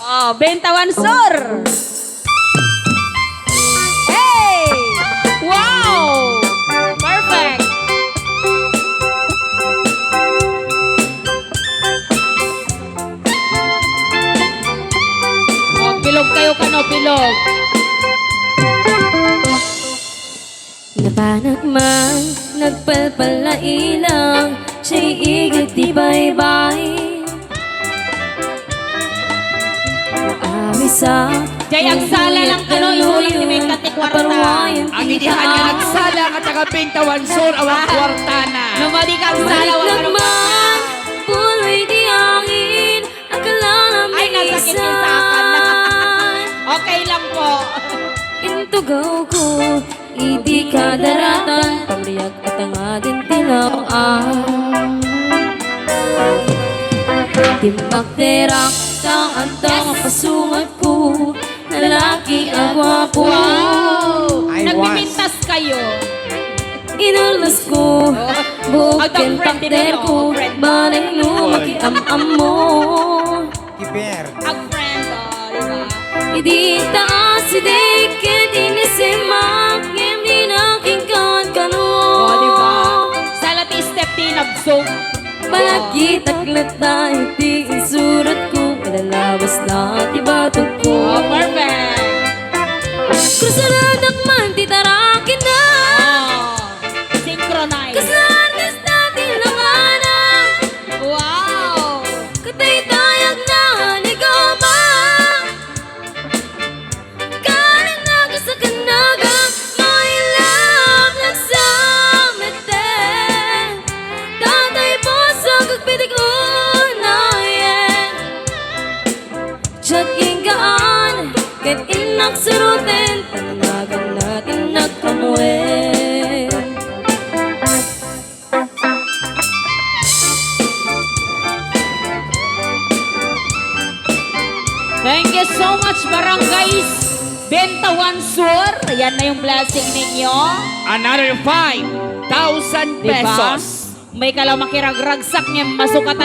Oh, Bentawan Sur. Hey! Wow! Perfect. Oh, bilog kayo kano, bilog. Nabanag man, nagpalpala ilang, siya'y igit di bye-bye. Sa Jay, ang sala ng kano, ihuling ni may katikwarta. Ang inihan nga nagsala at taga Bentawan Sur, awang kwarta na. Numadi kang sala, wala ka man, puloy di angin, akala na ay, nasakit yun sa akin. Okay lang po. Intugaw ko, hindi ka daratan, pamriyag at ang adin tinawaan. Timbak terak, ang pasungat ko, lalaki agwapo. Wow! Nagpipintas kayo. Inulas ko, bukin pakder ko, banay lumaki am mo. Kiper. Ang friend, diba? Hindi taas, hindi kitini si Makim, di nakingkan ka no. Diba? Salati step tinabsog. Balakit aklat na hindi isurat ko, malalabas na tibatog ko. Oh, perfect. Krusaladak man, titarakin na. Oh, synchronize. Kasargas natin lang anak. Wow! Katay-tayag na ligaw ba? Kanin na ka sa kanaga, my love nagsameten. Tatay po sa kagpitik unayan. Tiyag ingaan, kahit inak suruten, pananagan natin nagkamuin. Thank you so much, Barangays Bentawan Sur. Yan na yung blessing ninyo. Another 5,000 Diba? pesos. May kalaw makiragragsak niya masukatan.